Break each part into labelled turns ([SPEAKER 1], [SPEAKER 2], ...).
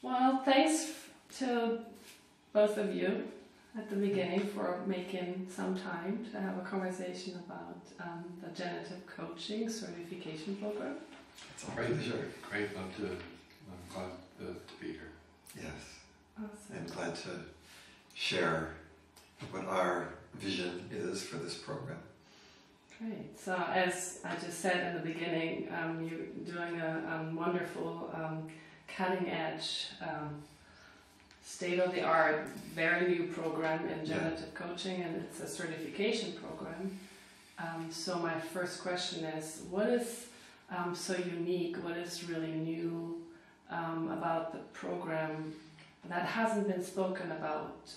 [SPEAKER 1] Well, thanks to both of you at the beginning for making some time to have a conversation about the Generative Coaching Certification Program.
[SPEAKER 2] It's a pleasure.
[SPEAKER 3] Great, I'm glad to be here.
[SPEAKER 2] Yes.
[SPEAKER 1] Awesome.
[SPEAKER 2] I'm glad to share what our vision is for this program.
[SPEAKER 1] Great. So as I just said in the beginning, you're doing a wonderful, cutting-edge, state-of-the-art, very new program in generative coaching, and it's a certification program. So my first question is, what is so unique, what is really new about the program that hasn't been spoken about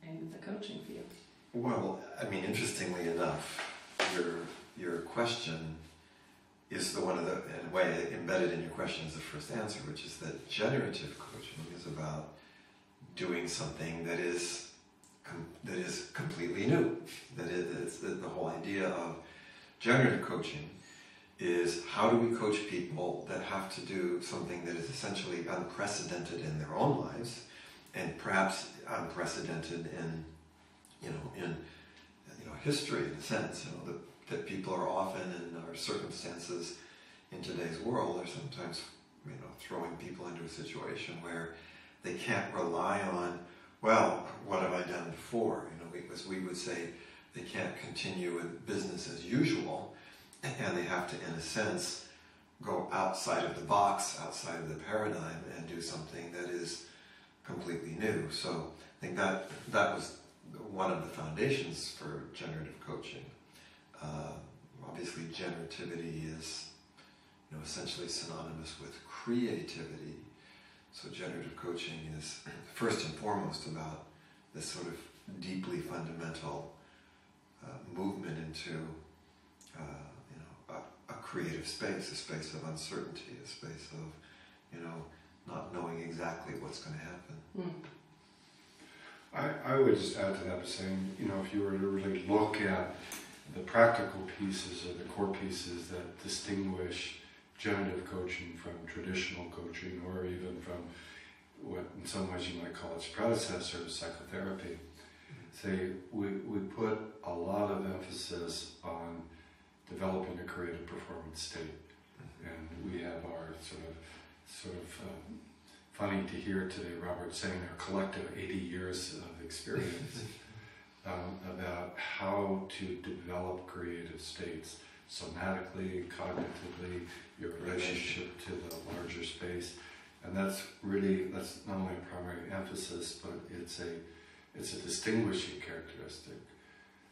[SPEAKER 1] in the coaching field?
[SPEAKER 2] Well, I mean, interestingly enough, your question is the one of the, in a way, embedded in your question is the first answer, which is that generative coaching is about doing something that is completely new. That is the whole idea of generative coaching is how do we coach people that have to do something that is essentially unprecedented in their own lives, and perhaps unprecedented in history, in a sense. That people are often in our circumstances in today's world are sometimes throwing people into a situation where they can't rely on, well, what have I done before? As we would say, they can't continue with business as usual, and they have to, in a sense, go outside of the box, outside of the paradigm, and do something that is completely new. So I think that was one of the foundations for generative coaching. Obviously, generativity is essentially synonymous with creativity. So generative coaching is first and foremost about this sort of deeply fundamental movement into a creative space, a space of uncertainty, a space of not knowing exactly what's going to happen.
[SPEAKER 3] I would just add to that by saying, if you were to really look at the practical pieces or the core pieces that distinguish generative coaching from traditional coaching, or even from what in some ways you might call its predecessor, psychotherapy, say we put a lot of emphasis on developing a creative performance state. And we have our sort of funny to hear today, Robert, saying our collective 80 years of experience about how to develop creative states somatically, cognitively, your relationship to the larger space. And that's not only a primary emphasis, but it's a distinguishing characteristic.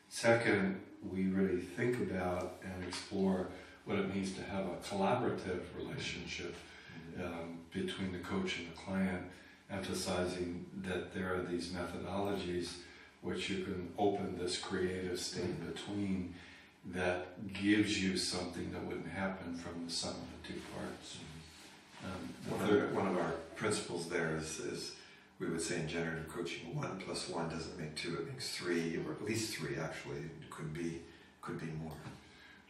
[SPEAKER 3] Second, we really think about and explore what it means to have a collaborative relationship between the coach and the client, emphasizing that there are these methodologies which you can open this creative state between that gives you something that wouldn't happen from the sum of the two parts.
[SPEAKER 2] One of our principles there is we would say in generative coaching, 1 + 1 doesn't make 2, it makes 3, or at least 3 actually. It could be more.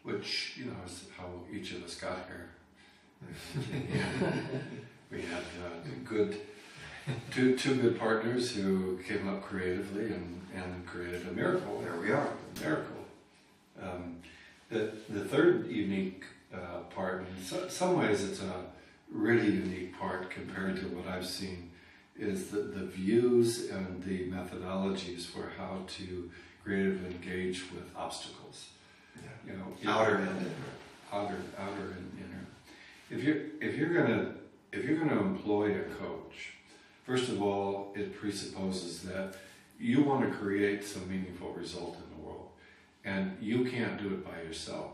[SPEAKER 3] Which is how each of us got here. We had two good partners who came up creatively and created a miracle.
[SPEAKER 2] There we are.
[SPEAKER 3] A miracle. The third unique part, in some ways it's a really unique part compared to what I've seen, is the views and the methodologies for how to creatively engage with obstacles.
[SPEAKER 2] Yeah. Outer and inner.
[SPEAKER 3] Outer and inner. If you're gonna employ a coach, first of all, it presupposes that you want to create some meaningful result in the world, and you can't do it by yourself.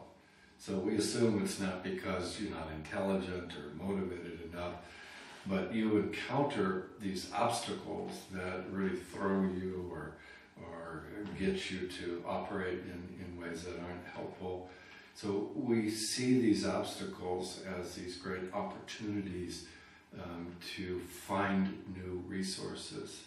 [SPEAKER 3] So we assume it's not because you're not intelligent or motivated enough, but you encounter these obstacles that really throw you or get you to operate in ways that aren't helpful. So we see these obstacles as these great opportunities to find new resources.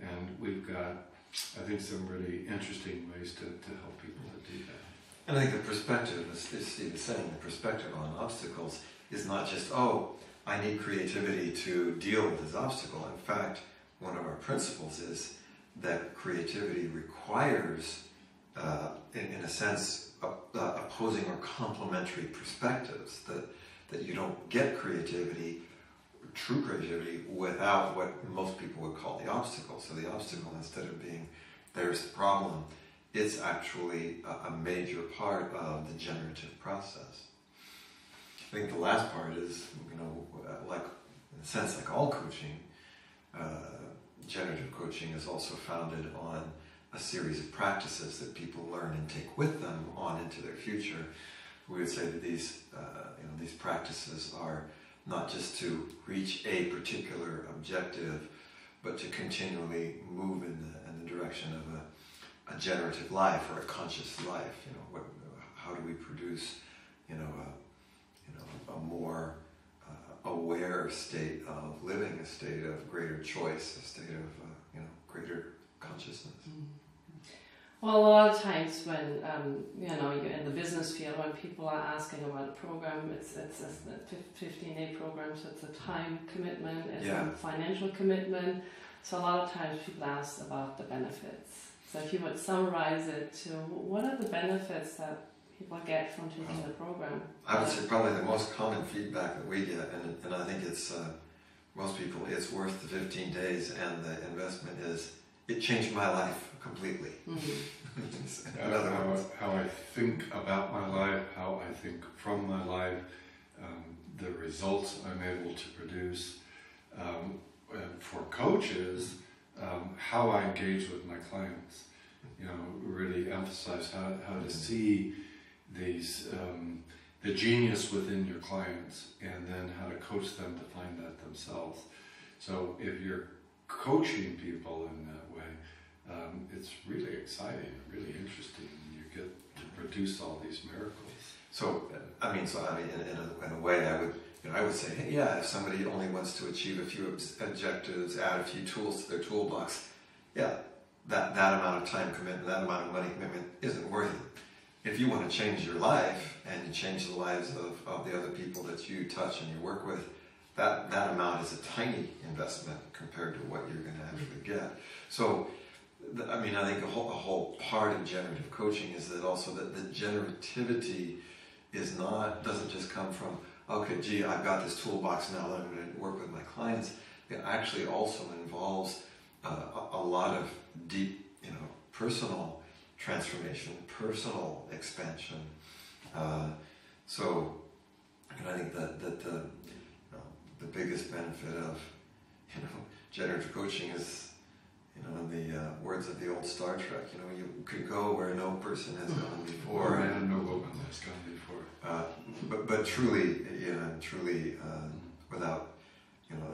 [SPEAKER 3] And we've got, I think, some really interesting ways to help people to do that.
[SPEAKER 2] And I think the perspective, as Steve is saying, the perspective on obstacles is not just, oh, I need creativity to deal with this obstacle. In fact, one of our principles is that creativity requires, in a sense, opposing or complementary perspectives, that you don't get creativity, true creativity, without what most people would call the obstacle. So the obstacle, instead of being, there's the problem, it's actually a major part of the generative process. I think the last part is, like, in a sense, like all coaching, generative coaching is also founded on a series of practices that people learn and take with them on into their future. We would say that these practices are not just to reach a particular objective, but to continually move in the direction of a generative life or a conscious life. How do we produce, a more aware state of living, a state of greater choice, a state of greater consciousness.
[SPEAKER 1] Well, a lot of times when you're in the business field, when people are asking about a program, it's a 15-day program, so it's a time commitment, it's a financial commitment. So a lot of times people ask about the benefits. So if you would summarize it to what are the benefits that people get from taking the program?
[SPEAKER 2] I would say probably the most common feedback that we get, and I think it's most people, it's worth the 15 days, and the investment is, it changed my life completely.
[SPEAKER 3] How I think about my life, how I think from my life, the results I'm able to produce. And for coaches, how I engage with my clients. Really emphasize how to see these the genius within your clients, and then how to coach them to find that themselves. So if you're coaching people in that way, it's really exciting and really interesting. You get to produce all these miracles.
[SPEAKER 2] So in a way, I would say, hey, if somebody only wants to achieve a few objectives, add a few tools to their toolbox, that amount of time commitment, that amount of money commitment isn't worth it. If you want to change your life and you change the lives of the other people that you touch and you work with, that amount is a tiny investment compared to what you're going to actually get. So, I think a whole part of generative coaching is that also that the generativity doesn't just come from, okay, gee, I've got this toolbox now that I'm going to work with my clients. It actually also involves a lot of deep, personal transformation, personal expansion. So, I think that the biggest benefit of, generative coaching is, in the words of the old Star Trek, you could go where no person has gone before.
[SPEAKER 3] And no woman has gone before.
[SPEAKER 2] But truly, without,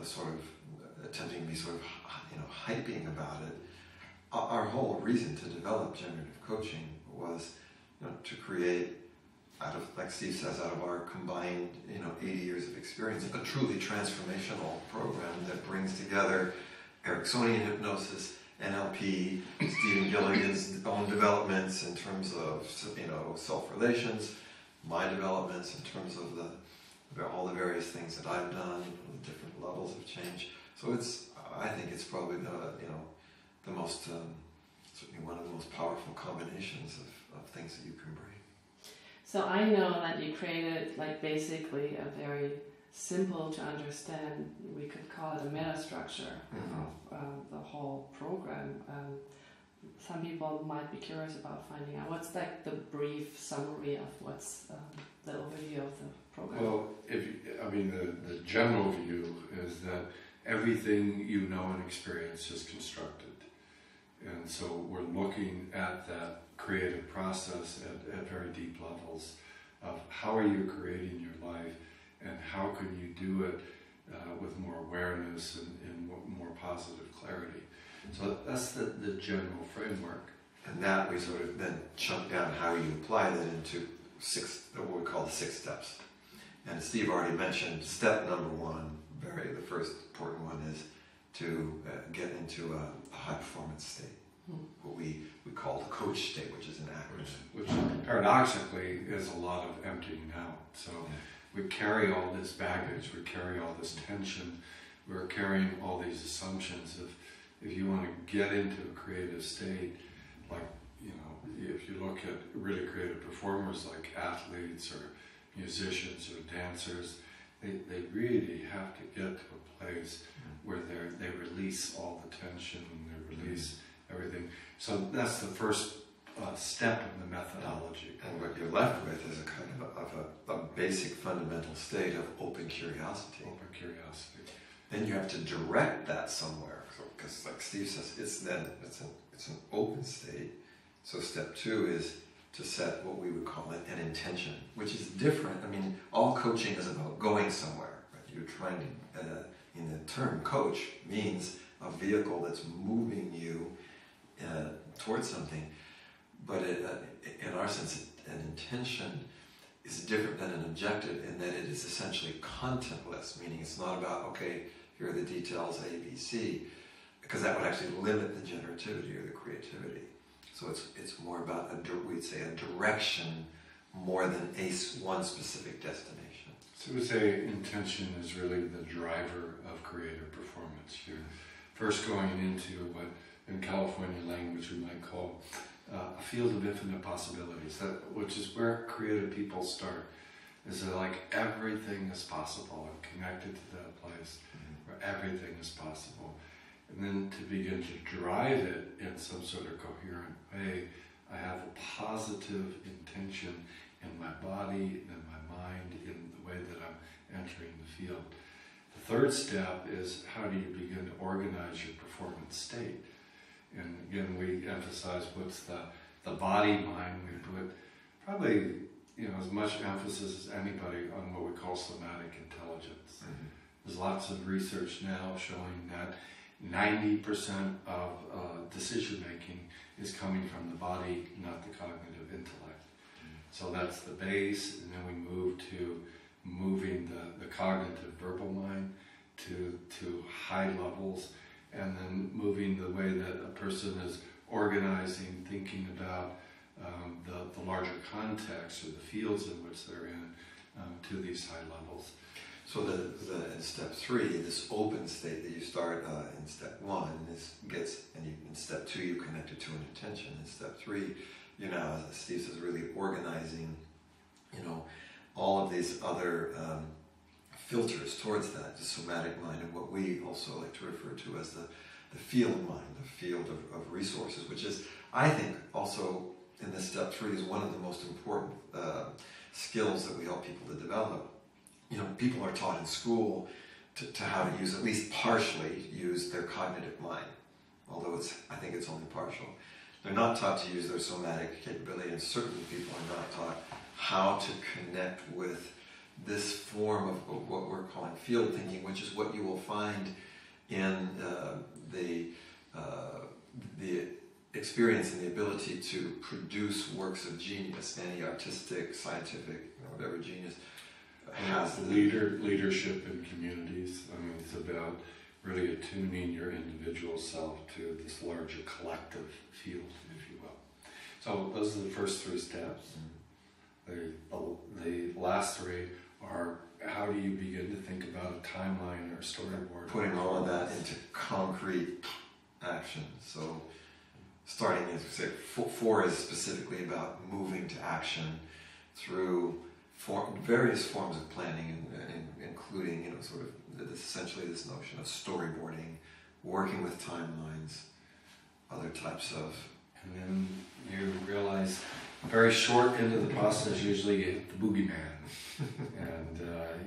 [SPEAKER 2] sort of attempting to be sort of, hyping about it, our whole reason to develop generative coaching was, to create, out of, like Steve says, out of our combined, 80 years of experience, a truly transformational program that brings together Ericksonian hypnosis, NLP, Stephen Gilligan's own developments in terms of, self-relations, my developments in terms of all the various things that I've done, the different levels of change. So I think it's probably the most, certainly one of the most powerful combinations of things that you can bring.
[SPEAKER 1] So I know that you created basically a very simple to understand, we could call it a meta structure of the whole program. Some people might be curious about finding out what's the brief summary of what's the overview of the program.
[SPEAKER 3] Well, the general view is that everything you know and experience is constructed. And so we're looking at that creative process at very deep levels of how are you creating your life, and how can you do it with more awareness and more positive clarity. So that's the general framework.
[SPEAKER 2] And that we sort of then chunk down how you apply that into what we call the 6 steps. And Steve already mentioned step number 1, the first important one, is to get into a high performance state. What we call the coach state, which is an acronym.
[SPEAKER 3] Which paradoxically is a lot of emptying out. So we carry all this baggage, we carry all this tension, we're carrying all these assumptions. If you want to get into a creative state, like, you know, if you look at really creative performers like athletes or musicians or dancers, they really have to get to a place where they release all the tension and they release everything. So that's the first step in the methodology.
[SPEAKER 2] And what you're left with is a kind of a basic fundamental state of open curiosity.
[SPEAKER 3] Open curiosity.
[SPEAKER 2] Then you have to direct that somewhere, because like Steve says, it's an open state. So step 2 is to set what we would call an intention, which is different. I mean, all coaching is about going somewhere. Right? You're trying to, in the term coach, means a vehicle that's moving you towards something. But in our sense, an intention is different than an objective in that it is essentially contentless, meaning it's not about, okay, here are the details, A, B, C, because that would actually limit the generativity or the creativity. So it's more about, we'd say, a direction more than one specific destination.
[SPEAKER 3] So we say intention is really the driver of creative performance. You're first going into what in California language we might call a field of infinite possibilities, which is where creative people start. Is that like everything is possible and connected to that place where everything is possible. And then to begin to drive it in some sort of coherent way, I have a positive intention in my body, in my mind, in the way that I'm entering the field. The third step is how do you begin to organize your performance state? And again, we emphasize what's the body mind. We put probably as much emphasis as anybody on what we call somatic intelligence. There's lots of research now showing that 90% of decision making is coming from the body, not the cognitive intellect. So that's the base, and then we move to moving the cognitive verbal mind to high levels, and then moving the way that a person is organizing, thinking about the larger context or the fields in which they're in to these high levels.
[SPEAKER 2] So in step 3, this open state that you start in step 1 in step 2 you connect it to an intention. In step 3, as Steve says, really organizing, all of these other filters towards that, the somatic mind, and what we also like to refer to as the field mind, the field of resources, which is, I think, also in this step 3 is one of the most important skills that we help people to develop. People are taught in school to how to use, at least partially, use their cognitive mind, although I think it's only partial. They're not taught to use their somatic capability, and certainly people are not taught how to connect with this form of what we're calling field thinking, which is what you will find in the experience and the ability to produce works of genius, any artistic, scientific, whatever genius has
[SPEAKER 3] leadership in communities. I mean, it's about really attuning your individual self to this larger collective field, if you will. So those are the first 3 steps. The last 3 are how do you begin to think about a timeline or a storyboard?
[SPEAKER 2] Putting all of that into concrete action. So starting, as we say, 4 is specifically about moving to action through various forms of planning, including, sort of essentially this notion of storyboarding, working with timelines, other types of...
[SPEAKER 3] And then you realize very short into the process, usually you hit the boogeyman. And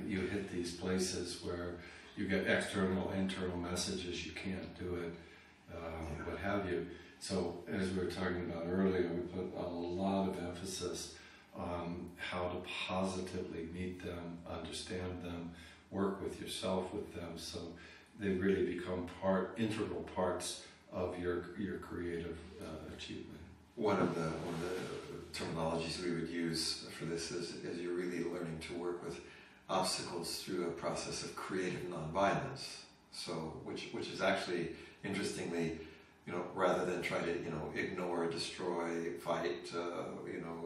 [SPEAKER 3] you hit these places where you get external, internal messages, you can't do it, what have you. So as we were talking about earlier, we put a lot of emphasis on how to positively meet them, understand them, work with yourself with them, so they really become integral parts of your creative achievement.
[SPEAKER 2] One of the terminologies we would use for this is you're really learning to work with obstacles through a process of creative nonviolence. So, which is actually, interestingly, rather than try to, ignore, destroy, fight,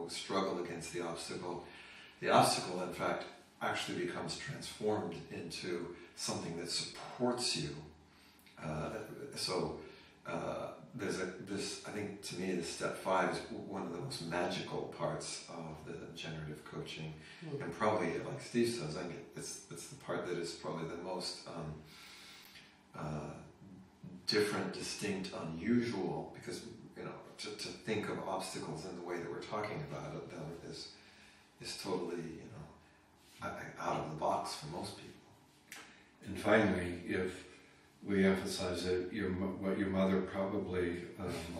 [SPEAKER 2] struggle against the obstacle, in fact, actually becomes transformed into something that supports you. I think to me, the step 5 is one of the most magical parts of the generative coaching, and probably, like Steve says, I think it's the part that is probably the most different, distinct, unusual, because to think of obstacles in the way that we're talking about it them is totally out of the box for most people.
[SPEAKER 3] And finally, if we emphasize that what your mother probably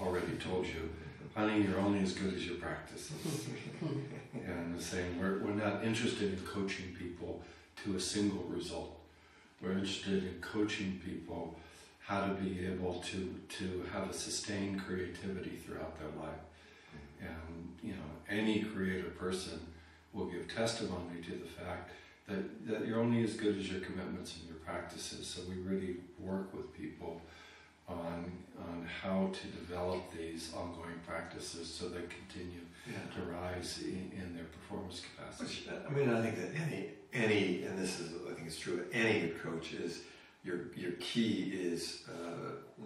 [SPEAKER 3] already told you, honey, you're only as good as your practices. And the saying, we're not interested in coaching people to a single result. We're interested in coaching people how to be able to have a sustained creativity throughout their life. And any creative person will give testimony to the fact that you're only as good as your commitments and your practices. So we really work with people on how to develop these ongoing practices so they continue to rise in their performance capacity.
[SPEAKER 2] Which, I think that any, and this is, I think it's true, any good coach is, your key is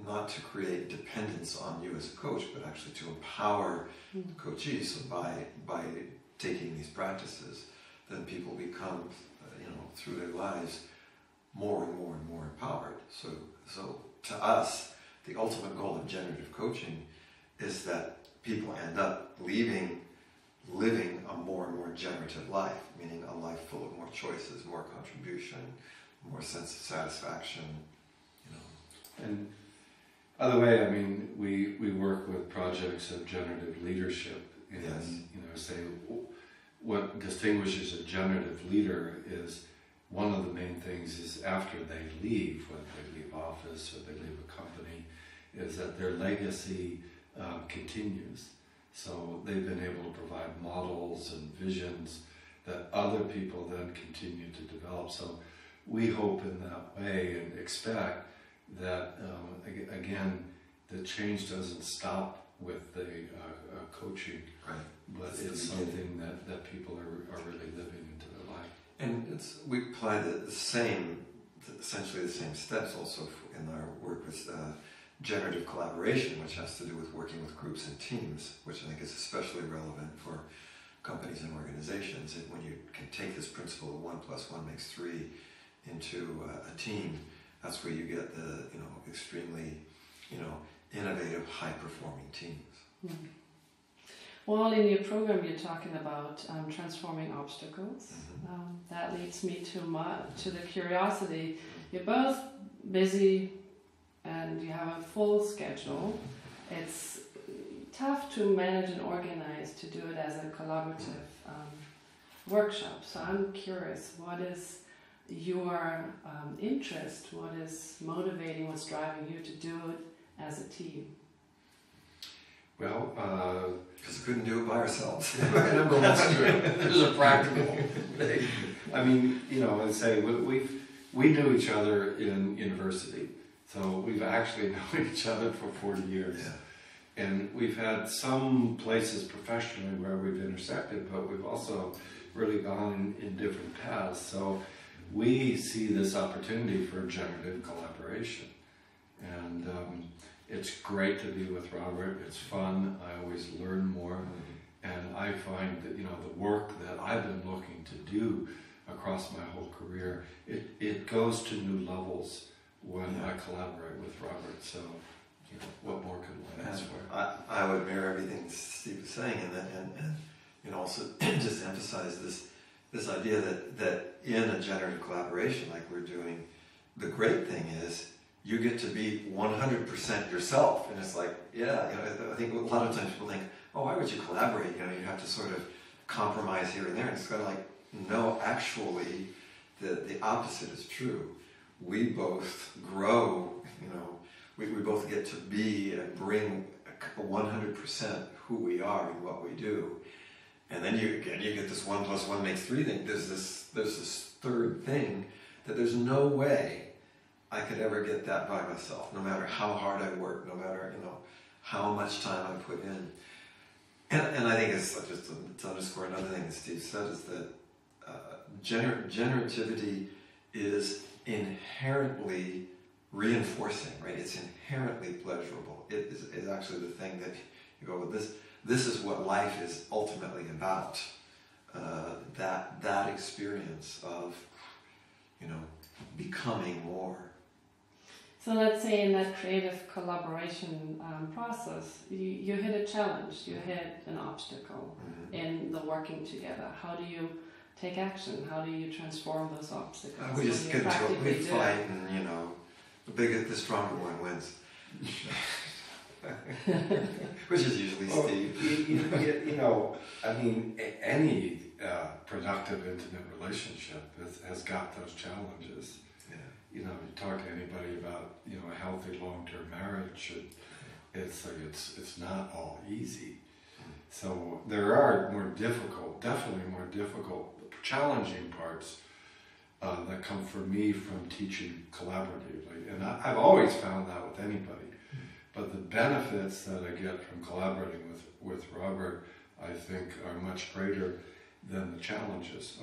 [SPEAKER 2] not to create dependence on you as a coach, but actually to empower the coachees. So by taking these practices, then people become, through their lives, more and more and more empowered. So to us, the ultimate goal of generative coaching is that people end up living a more and more generative life, meaning a life full of more choices, more contribution, more sense of satisfaction.
[SPEAKER 3] And other way, we work with projects of generative leadership, and say what distinguishes a generative leader is, one of the main things is after they leave, whether they leave office or they leave a company, is that their legacy continues. So they've been able to provide models and visions that other people then continue to develop. So we hope in that way and expect that, again, the change doesn't stop with the coaching,
[SPEAKER 2] right?
[SPEAKER 3] But it's something that people are really living into their life.
[SPEAKER 2] And we apply essentially the same steps also in our work with generative collaboration, which has to do with working with groups and teams, which I think is especially relevant for companies and organizations. And when you can take this principle of 1 + 1 = 3 into a team, that's where you get the extremely innovative, high-performing teams.
[SPEAKER 1] Mm-hmm. Well, in your program, you're talking about transforming obstacles. That leads me to the curiosity. You're both busy and you have a full schedule. It's tough to manage and organize to do it as a collaborative workshop. So I'm curious, what is your interest? What is motivating, what's driving you to do it as a team?
[SPEAKER 3] Well,
[SPEAKER 2] because we couldn't do it by ourselves.
[SPEAKER 3] That's true. There's a practical thing. I'd say we knew each other in university, so we've actually known each other for 40 years. Yeah. And we've had some places professionally where we've intersected, but we've also really gone in different paths. So we see this opportunity for generative collaboration. And it's great to be with Robert. It's fun. I always learn more. And I find that, the work that I've been looking to do across my whole career, it goes to new levels when I collaborate with Robert. So, what more could one ask for?
[SPEAKER 2] I would mirror everything Steve was saying, and also just emphasize this idea that in a generative collaboration like we're doing, the great thing is you get to be 100% yourself. And it's like, I think a lot of times people think, oh, why would you collaborate? You have to sort of compromise here and there. And it's kind of like, no, actually, the opposite is true. We both grow, we both get to be and bring 100% who we are in what we do. And then you get this 1 + 1 = 3 thing. There's this third thing that there's no way I could ever get that by myself, no matter how hard I work, no matter, how much time I put in. And I think it's just to underscore another thing that Steve said is that generativity is inherently reinforcing, right? It's inherently pleasurable. It is actually the thing that you go, this is what life is ultimately about. That experience of, becoming more.
[SPEAKER 1] So let's say in that creative collaboration process, you hit a challenge, you hit an obstacle in the working together. How do you take action? How do you transform those obstacles?
[SPEAKER 2] We just get into a big fight, and the stronger one wins. Which is usually Steve.
[SPEAKER 3] Any productive, intimate relationship has got those challenges.
[SPEAKER 2] Yeah.
[SPEAKER 3] You talk to anybody about a healthy long-term marriage, it's not all easy. So there are definitely more difficult, challenging parts that come for me from teaching collaboratively, and I've always found that with anybody. But the benefits that I get from collaborating with Robert, I think, are much greater than the challenges.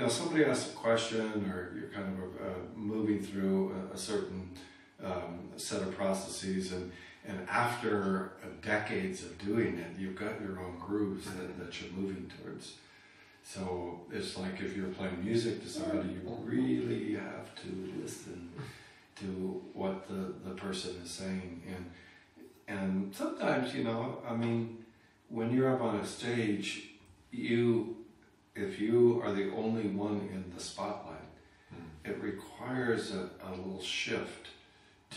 [SPEAKER 3] Somebody asks a question, or you're kind of moving through a certain set of processes, and after decades of doing it, you've got your own grooves that you're moving towards. So it's like if you're playing music to somebody, you really have to listen to what the person is saying, and sometimes when you're up on a stage, if you are the only one in the spotlight, it requires a little shift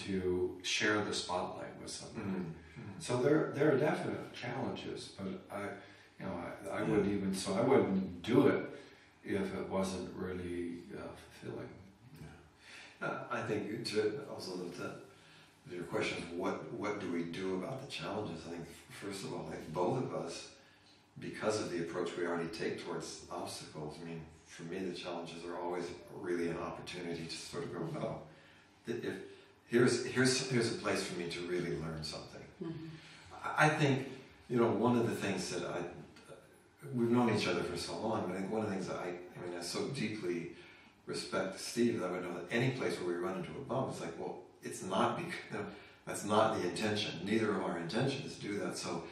[SPEAKER 3] to share the spotlight with somebody. So there are definite challenges, but I wouldn't do it if it wasn't really fulfilling.
[SPEAKER 2] I think also that your question is what do we do about the challenges? I think first of all, both of us, because of the approach we already take towards obstacles. For me, the challenges are always really an opportunity to sort of go, well, if here's a place for me to really learn something. I think one of the things that we've known each other for so long, but I think one of the things that I so deeply respect Steve, that I would know that any place where we run into a bump, it's like, well, it's not because that's not the intention. Neither of our intentions do that. So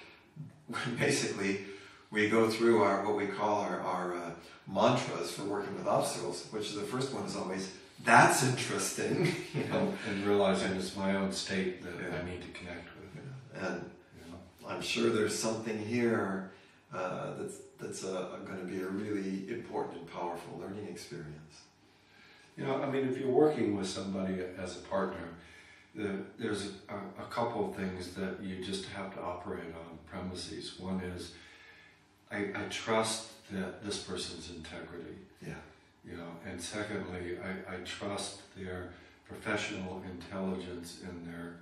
[SPEAKER 2] basically, we go through what we call our mantras for working with obstacles, which the first one is always, that's interesting,
[SPEAKER 3] and realizing it's my own state that I need to connect with.
[SPEAKER 2] And I'm sure there's something here that's going to be a really important and powerful learning experience.
[SPEAKER 3] If you're working with somebody as a partner, there's a couple of things that you just have to operate on premises. One is, I trust that this person's integrity.
[SPEAKER 2] Yeah.
[SPEAKER 3] And secondly, I trust their professional intelligence and their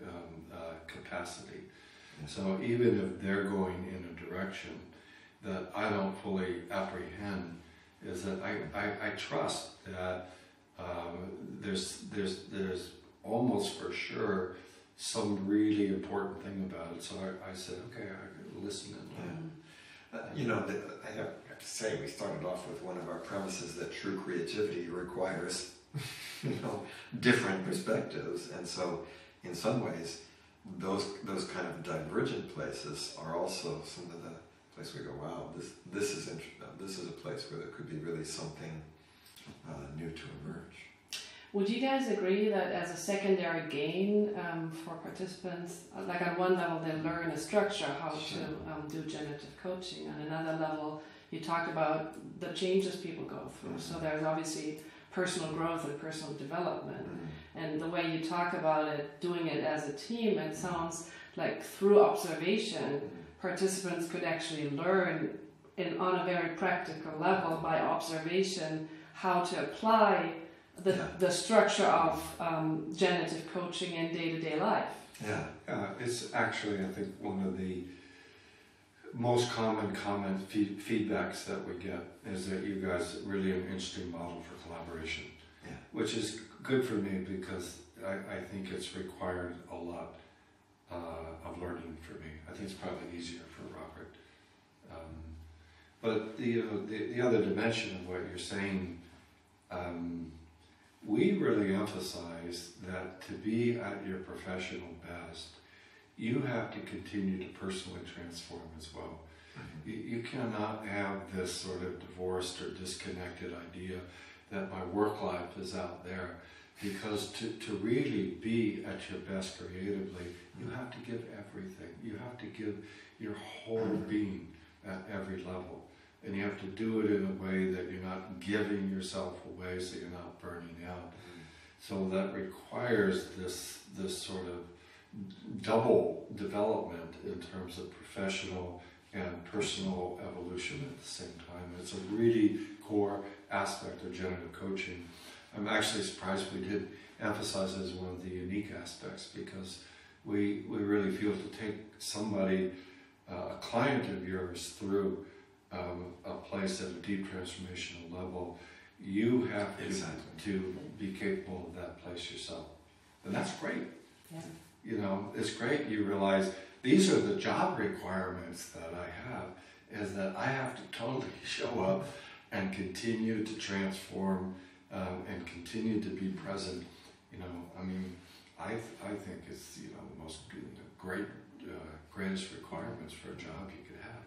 [SPEAKER 3] capacity.
[SPEAKER 2] Yeah.
[SPEAKER 3] So even if they're going in a direction that I don't fully apprehend, is that I trust that there's almost for sure some really important thing about it. So I said, okay, I can listen and learn.
[SPEAKER 2] I have to say, we started off with one of our premises that true creativity requires, different perspectives, and so in some ways, those kind of divergent places are also some of the places we go, wow, this is a place where there could be really something new to emerge.
[SPEAKER 1] Would you guys agree that as a secondary gain for participants, like on one level they learn a structure, how to do generative coaching, on another level you talk about the changes people go through, so there's obviously personal growth and personal development, and the way you talk about it, doing it as a team, it sounds like through observation participants could actually learn on a very practical level by observation how to apply the structure of generative coaching in day-to-day life.
[SPEAKER 3] It's actually, I think, one of the most common feedbacks that we get is that you guys are really an interesting model for collaboration, which is good for me because I think it's required a lot of learning for me. I think it's probably easier for Robert. But the other dimension of what you're saying, we really emphasize that to be at your professional best, you have to continue to personally transform as well. You cannot have this sort of divorced or disconnected idea that my work life is out there, because to really be at your best creatively, you have to give everything. You have to give your whole being at every level. And you have to do it in a way that you're not giving yourself away, so you're not burning out. So that requires this sort of double development in terms of professional and personal evolution at the same time. It's a really core aspect of generative coaching. I'm actually surprised we did emphasize it as one of the unique aspects, because we really feel to take somebody, a client of yours, through a place at a deep transformational level, you have to be capable of that place yourself. And that's great.
[SPEAKER 1] Yeah.
[SPEAKER 3] You know, it's great. You realize these are the job requirements that I have, is that I have to totally show up and continue to transform and continue to be present. You know, I mean, I think it's, you know, the most greatest requirements for a job you could have.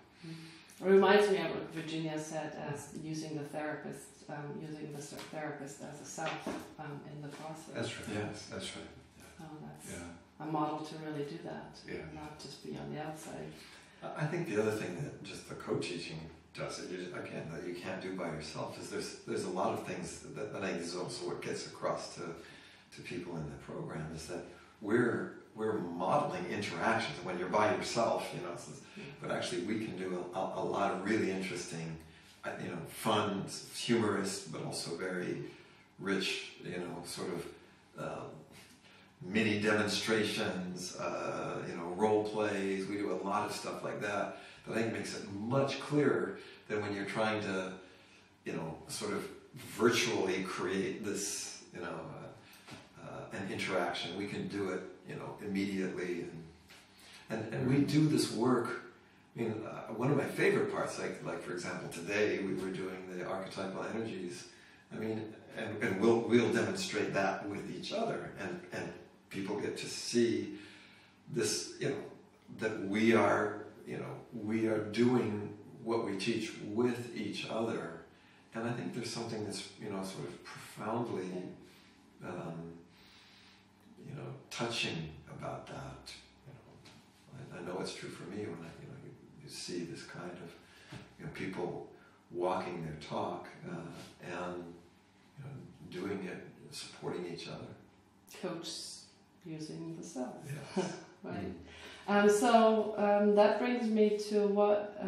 [SPEAKER 1] It reminds me of what Virginia said, as using the therapist as a self in the process.
[SPEAKER 3] That's right. Yes, that's right.
[SPEAKER 1] So that's a model to really do that, not just be on the outside.
[SPEAKER 2] I think the other thing that just the co-teaching does, again, that you can't do by yourself, is there's a lot of things that I think is also what gets across to people in the program, is that we're modeling interactions when you're by yourself, you know, but actually we can do a lot of really interesting, you know, fun, humorous, but also very rich, you know, sort of mini demonstrations, you know, role plays. We do a lot of stuff like that I think makes it much clearer than when you're trying to, you know, sort of virtually create this, you know, an interaction. We can do it, you know, immediately, and we do this work. I mean, one of my favorite parts, like for example, today we were doing the archetypal energies. I mean, and we'll demonstrate that with each other, and people get to see this, you know, that we are doing what we teach with each other, and I think there's something that's, you know, sort of profoundly, you know, touching about that. You know, I know it's true for me when you see this kind of, you know, people walking their talk and, you know, doing it, supporting each other.
[SPEAKER 1] Coach using the self.
[SPEAKER 2] Yes.
[SPEAKER 1] Right. So that brings me to what,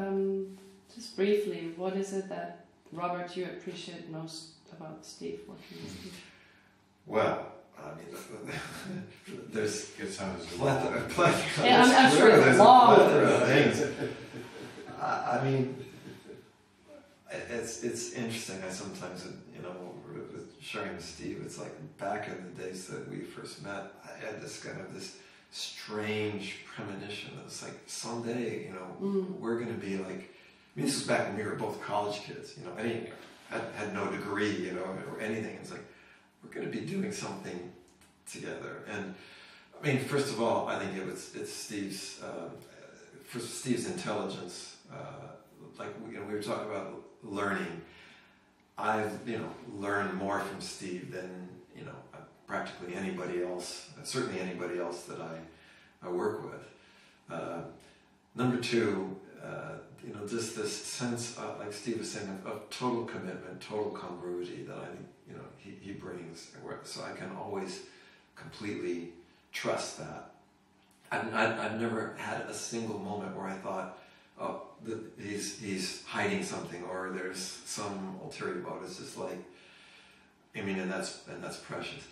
[SPEAKER 1] just briefly, what is it that, Robert, you appreciate most about Steve, working with Steve?
[SPEAKER 2] Well, I mean, there's
[SPEAKER 3] plethora.
[SPEAKER 1] Yeah, I'm sure it's long.
[SPEAKER 2] Things. I mean, it's interesting. I sometimes, you know, sharing with Steve, it's like back in the days that we first met, I had this kind of this strange premonition. It was like, someday, you know, we're going to be like, I mean, this was back when we were both college kids, you know, had no degree, you know, or anything. It's like, we're going to be doing something together. And I mean, first of all, I think it's Steve's, first Steve's intelligence. Like, you know, we were talking about learning. I've, you know, learned more from Steve than, you know, practically anybody else, certainly anybody else that I work with. Number two, you know, just this sense, like Steve was saying, of total commitment, total congruity that I think, you know, he brings. So I can always completely trust that. I've never had a single moment where I thought, oh, he's hiding something, or there's some ulterior motive. It's just like, I mean, and that's precious.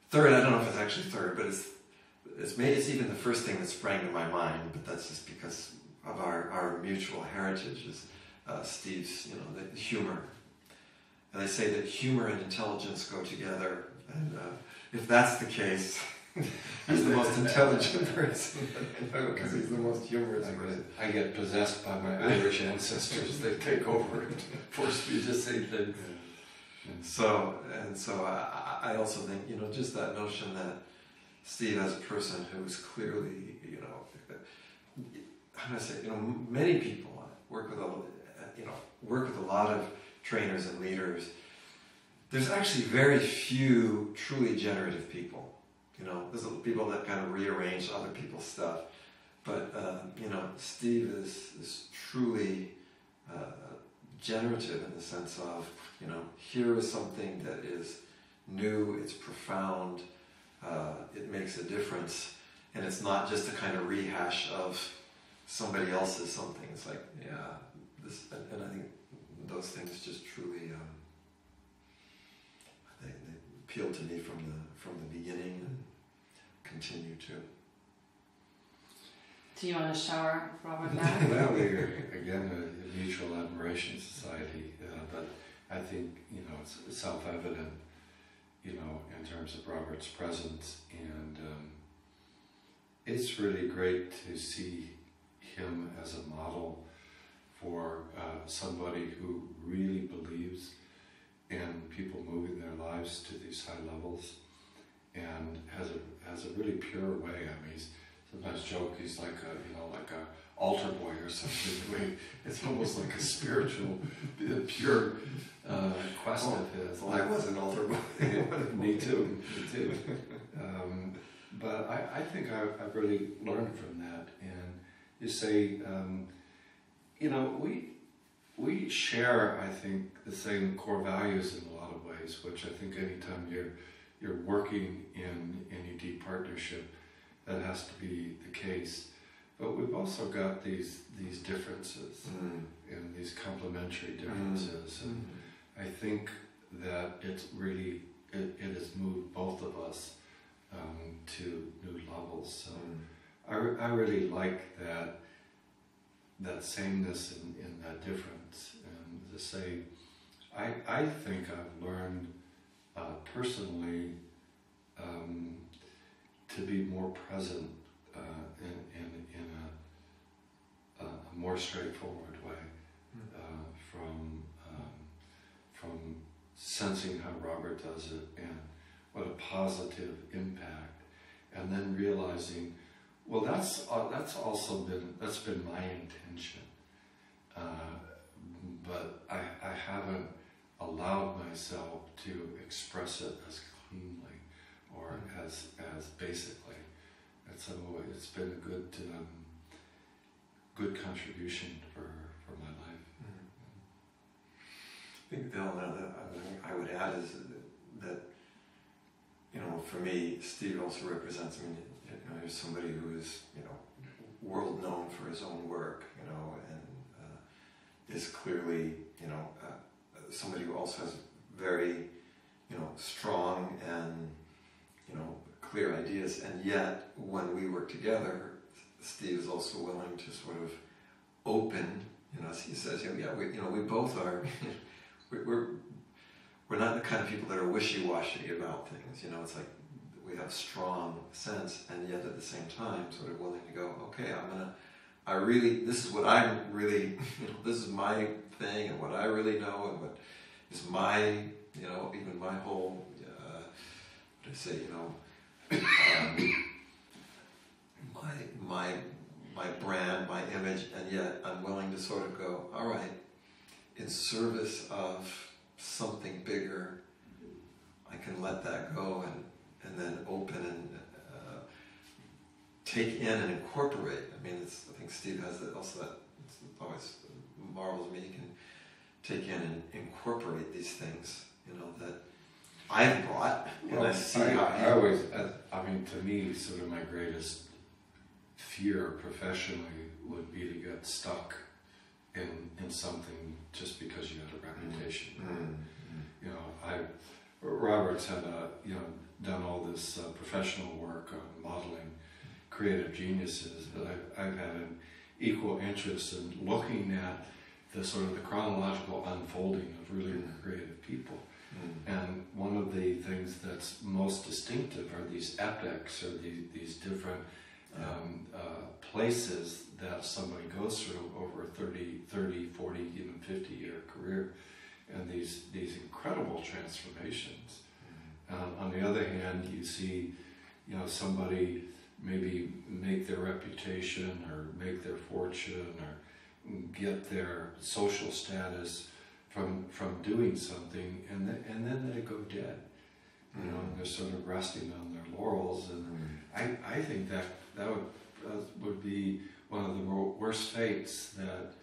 [SPEAKER 2] Third, I don't know if it's actually third, but it's even the first thing that sprang to my mind. But that's just because of our mutual heritage. Is Steve's, you know, the humor. And they say that humor and intelligence go together, and if that's the case, He's the most intelligent person I know because he's the most humorous person.
[SPEAKER 3] I get possessed by my Irish ancestors. They take over and force me to say things.
[SPEAKER 2] So I also think, you know, just that notion that Steve, as a person who's clearly, you know, how do I say, you know, many people work with a lot of trainers and leaders. There's actually very few truly generative people. You know, there's people that kind of rearrange other people's stuff, but you know, Steve is truly generative in the sense of, you know, here is something that is new, it's profound, it makes a difference, and it's not just a kind of rehash of somebody else's something. It's like, yeah, this, and I think those things just truly they appeal to me from the beginning and continue to.
[SPEAKER 1] Do you want to shower Robert now?
[SPEAKER 3] Well, we're again a mutual admiration society, but I think, you know, it's self-evident, you know, in terms of Robert's presence, and it's really great to see him as a model for somebody who really believes in people moving their lives to these high levels, and has a really pure way. I mean, he's sometimes joke he's like a altar boy or something. It's almost like a spiritual, pure quest of his.
[SPEAKER 2] Well, I was an altar boy.
[SPEAKER 3] Me too. But I think I've really learned from that. And you say, you know, we share, I think, the same core values in a lot of ways, which I think anytime you're working in any deep partnership, that has to be the case. But we've also got these differences and these complementary differences. And I think that it's really, it has moved both of us to new levels. So I really like that sameness in that difference. And to say, I think I've learned personally to be more present in a more straightforward way, from sensing how Robert does it and what a positive impact, and then realizing, well, that's been my intention, but I haven't allowed myself to express it as cleanly or as basically, and so it's been a good contribution for my life.
[SPEAKER 2] I think the element that I would add is that, you know, for me, Steve also represents, I mean, you know, there's somebody who is, you know, world known for his own work, you know, and is clearly, you know, somebody who also has very, you know, strong and, you know, clear ideas, and yet when we work together, Steve is also willing to sort of open, you know, as he says, we both are, we're not the kind of people that are wishy-washy about things, you know, it's like we have strong sense, and yet at the same time sort of willing to go, okay, this is what I'm really, you know, this is my thing, and what I really know, and what is my, you know, even my whole, what do I say, you know, my brand, my image, and yet I'm willing to sort of go, all right, in service of something bigger, I can let that go and then open and take in and incorporate. I mean, I think Steve has that also. That it always marvels me. He can take in and incorporate these things, you know, that I've brought, and
[SPEAKER 3] well,
[SPEAKER 2] I see
[SPEAKER 3] I always, I mean, to me, sort of my greatest fear professionally would be to get stuck in something just because you had a reputation. You know, Robert's had done all this professional work on modeling creative geniuses, but I've had an equal interest in looking at the sort of the chronological unfolding of really creative people. And one of the things that that's most distinctive are these epics, or these different places that somebody goes through over a 30, 40, even 50-year career, and these incredible transformations. On the other hand, you see, somebody maybe make their reputation or make their fortune or get their social status from doing something, and then they go dead. And they're sort of resting on their laurels, and I think that would be one of the worst fates that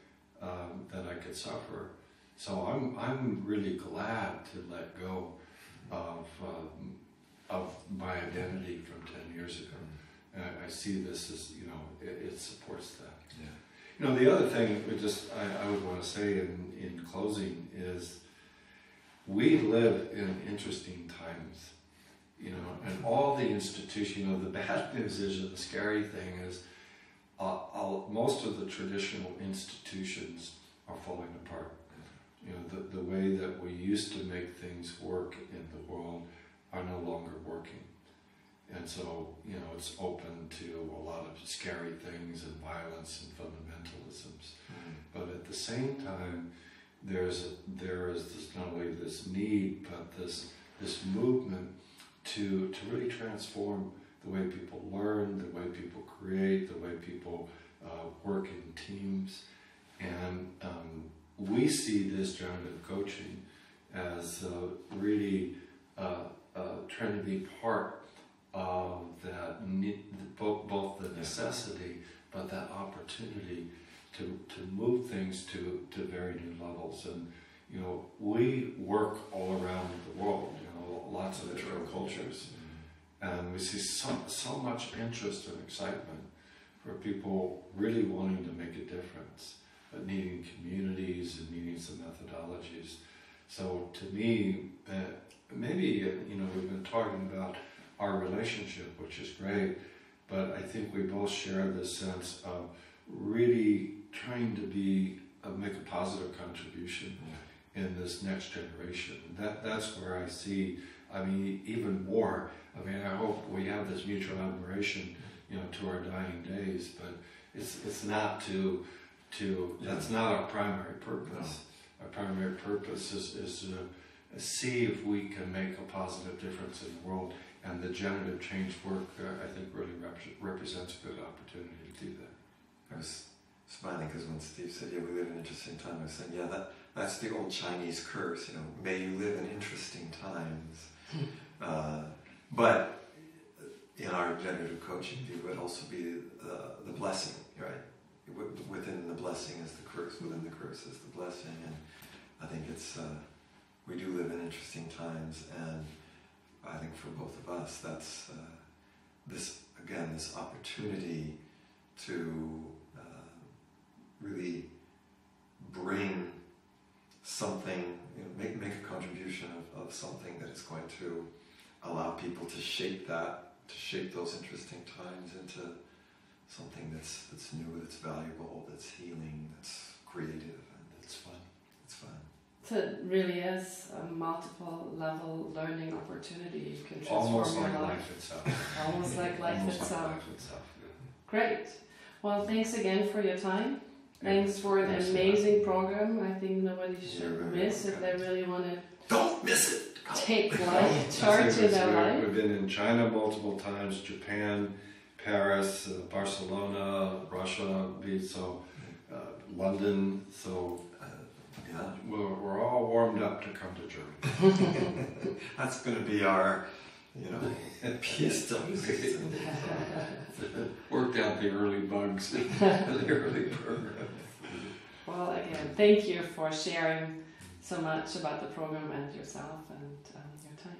[SPEAKER 3] I could suffer. So I'm really glad to let go of my identity from 10 years ago. And I see this as, it supports that. Yeah. The other thing I would want to say in closing is we live in interesting times, and all the institution, the bad news is, the scary thing is, most of the traditional institutions are falling apart. The way that we used to make things work in the world are no longer working. And so, it's open to a lot of scary things and violence and fundamentalisms. But at the same time, there is not only this need, but this movement to really transform the way people learn, the way people create, the way people work in teams. And we see this generative coaching as really trying to be part of that, both the necessity, but that opportunity to move things to very new levels. And we work all around the world, lots of different cultures, and we see so much interest and excitement for people really wanting to make a difference, but needing communities and needing some methodologies. So to me, maybe we've been talking about our relationship, which is great, but I think we both share this sense of really trying to make a positive contribution in this next generation. That's where I see, even more. I hope we have this mutual admiration, to our dying days, but it's not that's not our primary purpose. No. Our primary purpose is to see if we can make a positive difference in the world, and the generative change work, I think, really represents a good opportunity to do that.
[SPEAKER 2] I was smiling because when Steve said, we live in interesting times, I was saying, that's the old Chinese curse, may you live in interesting times. But in our generative coaching view, it would also be the blessing, right? Within the blessing is the curse, within the curse is the blessing, and I think it's, we do live in interesting times, and I think for both of us, that's this opportunity to really bring something, make a contribution of something that is going to allow people to shape those interesting times into something that's new, that's valuable, that's healing, that's creative, and that's fun. It's fun.
[SPEAKER 1] So it really is a multiple level learning opportunity. You can transform
[SPEAKER 3] almost
[SPEAKER 1] your
[SPEAKER 3] like
[SPEAKER 1] life
[SPEAKER 3] itself.
[SPEAKER 1] Almost like life itself.
[SPEAKER 3] Like life itself. Yeah.
[SPEAKER 1] Great. Well, thanks again for your time. Thanks for an amazing program. I think nobody should miss if they really want to.
[SPEAKER 2] Don't miss it.
[SPEAKER 1] Take charge in their life.
[SPEAKER 3] We've been in China multiple times, Japan, Paris, Barcelona, Russia, London. So we're all warmed up to come to Germany.
[SPEAKER 2] That's going to be our, piece to
[SPEAKER 3] worked out the early bugs, the early programs.
[SPEAKER 1] Well, again, thank you for sharing so much about the program and yourself and your time.